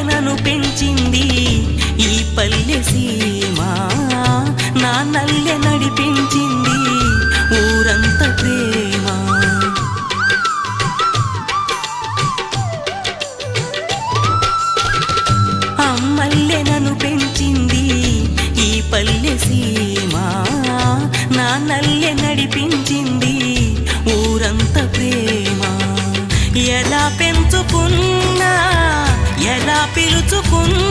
నన్ను పెంచింది ఈ పల్లె సీమ, నాన్నల్లే నడిపించింది ఊరంత ప్రేమ. అమ్మల్లే నన్ను పెంచింది ఈ పల్లె సీమ, నాన్నల్లే నడిపించింది ఊరంత ప్రేమ. ఎలా పెంచుకున్నా ఎలా పిలుచుకున్నా